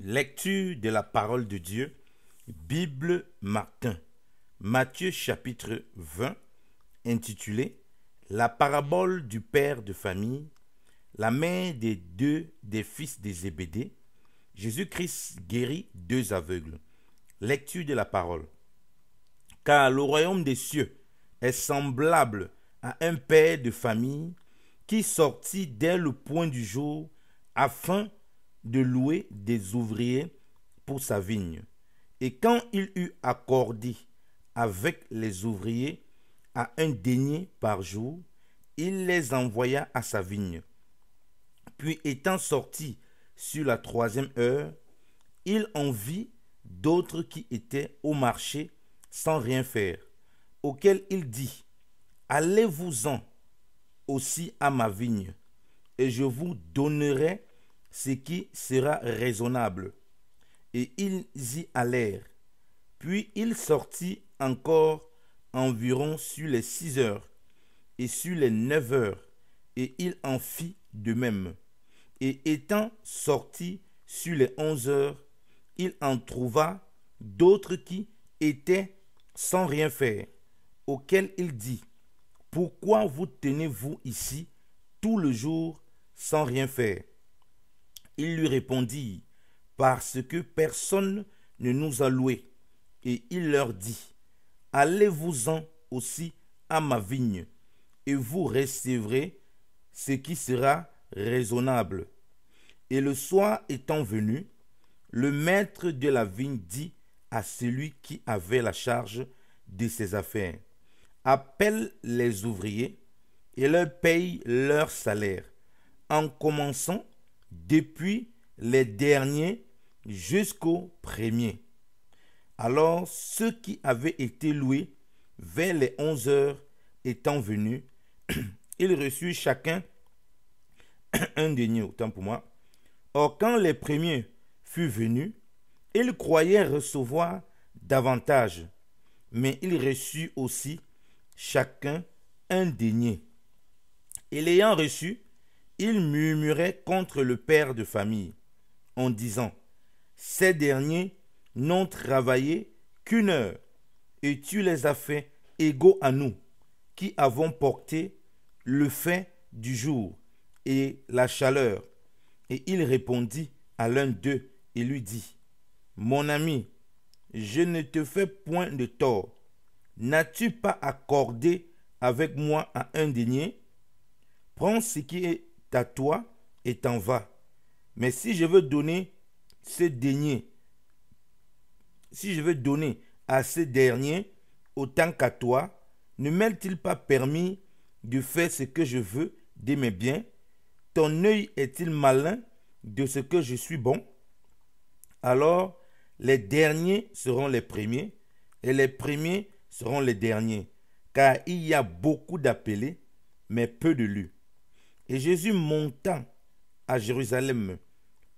Lecture de la parole de Dieu, Bible Martin, Matthieu chapitre 20, intitulé La parabole du père de famille, la mère des fils de Zébédée. Jésus-Christ guérit deux aveugles. Lecture de la parole. Car le royaume des cieux est semblable à un père de famille qui sortit dès le point du jour afin de louer des ouvriers pour sa vigne. Et quand il eut accordé avec les ouvriers à un denier par jour, il les envoya à sa vigne. Puis étant sorti sur la 3e heure, il en vit d'autres qui étaient au marché sans rien faire, auxquels il dit, « Allez-vous-en aussi à ma vigne, et je vous donnerai ce qui sera raisonnable. » Et ils y allèrent. Puis il sortit encore environ sur les 6 heures et sur les 9 heures, et il en fit de même. Et étant sorti sur les 11 heures, il en trouva d'autres qui étaient sans rien faire, auxquels il dit, « Pourquoi vous tenez-vous ici tout le jour sans rien faire ?» Il lui répondit, « Parce que personne ne nous a loués. » Et il leur dit, « Allez-vous-en aussi à ma vigne, et vous recevrez ce qui sera raisonnable. » Et le soir étant venu, le maître de la vigne dit à celui qui avait la charge de ses affaires, « Appelle les ouvriers et leur paye leur salaire, en commençant depuis les derniers jusqu'aux premiers. » Alors ceux qui avaient été loués vers les 11 heures étant venus, ils reçurent chacun un denier, autant pour moi. Or quand les premiers furent venus, ils croyaient recevoir davantage, mais ils reçurent aussi chacun un denier. Et l'ayant reçu, ils murmuraient contre le père de famille, en disant, « Ces derniers n'ont travaillé qu'une heure, et tu les as fait égaux à nous, qui avons porté le fait du jour et la chaleur. » Et il répondit à l'un d'eux et lui dit, « Mon ami, je ne te fais point de tort. N'as-tu pas accordé avec moi à un denier? Prends ce qui est à toi et t'en vas. Mais si je veux donner ce denier, si je veux donner à ce dernier autant qu'à toi, ne m'est-il pas permis de faire ce que je veux de mes biens? Ton œil est-il malin de ce que je suis bon? Alors les derniers seront les premiers, et les premiers seront les derniers, car il y a beaucoup d'appelés, mais peu d'élus. » Et Jésus montant à Jérusalem,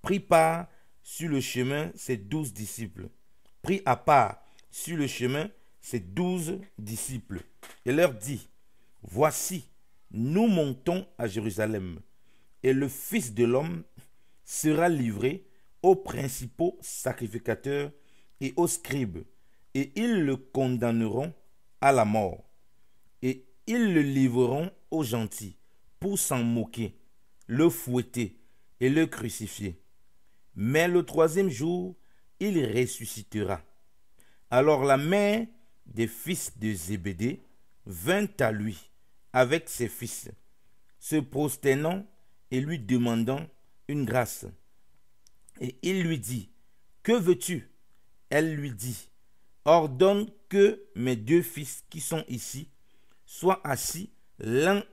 prit part sur le chemin ses 12 disciples, prit à part sur le chemin ses 12 disciples, et leur dit, « Voici, nous montons à Jérusalem, et le Fils de l'homme sera livré aux principaux sacrificateurs et aux scribes, et ils le condamneront à la mort, et ils le livreront aux gentils pour s'en moquer, le fouetter et le crucifier. Mais le 3e jour, il ressuscitera. » Alors la mère des fils de Zébédée vint à lui avec ses fils, se prosternant et lui demandant une grâce. Et il lui dit, « Que veux-tu? » Elle lui dit, « Ordonne que mes 2 fils qui sont ici soient assis, l'un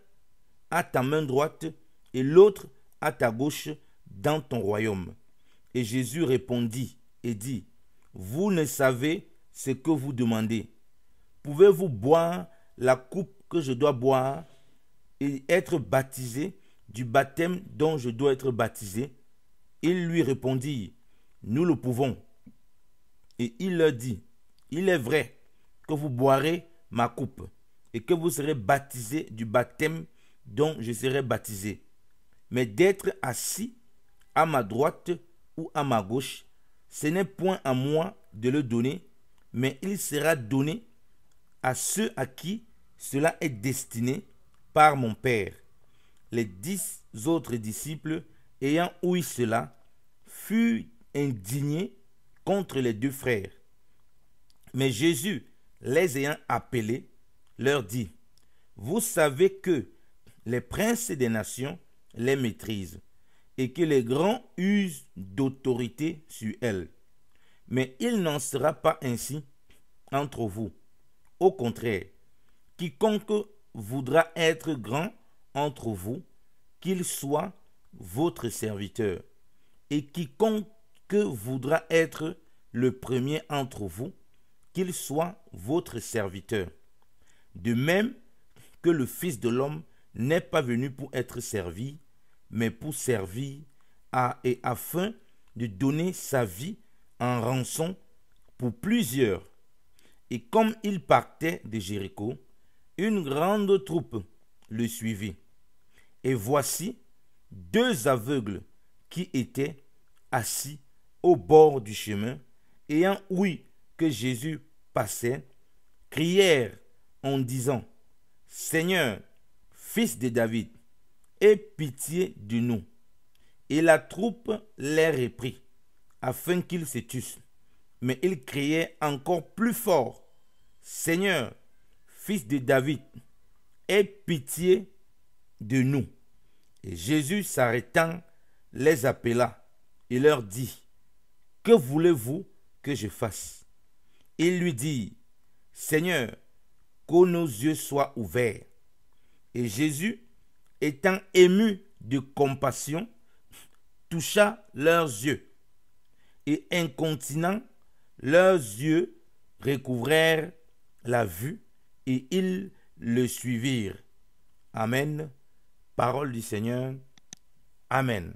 à ta main droite et l'autre à ta gauche dans ton royaume. » Et Jésus répondit et dit, « Vous ne savez ce que vous demandez. Pouvez-vous boire la coupe que je dois boire et être baptisé du baptême dont je dois être baptisé? » Ils lui répondirent, « Nous le pouvons. » Et il leur dit, « Il est vrai que vous boirez ma coupe et que vous serez baptisés du baptême dont je serai baptisé. Mais d'être assis à ma droite ou à ma gauche ce n'est point à moi de le donner, mais il sera donné à ceux à qui cela est destiné par mon Père. Les 10 autres disciples, ayant ouï cela, furent indignés contre les 2 frères. Mais Jésus, les ayant appelés, leur dit, « Vous savez que les princes des nations les maîtrisent, et que les grands usent d'autorité sur elles. Mais il n'en sera pas ainsi entre vous. Au contraire, quiconque voudra être grand entre vous, qu'il soit votre serviteur. Et quiconque voudra être le premier entre vous, qu'il soit votre serviteur. De même que le Fils de l'homme n'est pas venu pour être servi, mais pour servir et afin de donner sa vie en rançon pour plusieurs. Et comme il partait de Jéricho, une grande troupe le suivit. Et voici 2 aveugles qui étaient assis au bord du chemin, ayant ouï que Jésus passait, crièrent en disant, « Seigneur, Fils de David, aie pitié de nous. » Et la troupe les reprit, afin qu'ils se tussent. Mais ils criaient encore plus fort, « Seigneur, Fils de David, aie pitié de nous. » Et Jésus, s'arrêtant, les appela et leur dit, « Que voulez-vous que je fasse ?» Ils lui dirent, « Seigneur, que nos yeux soient ouverts. » Et Jésus, étant ému de compassion, toucha leurs yeux, et incontinent, leurs yeux recouvrèrent la vue, et ils le suivirent. Amen. Parole du Seigneur. Amen.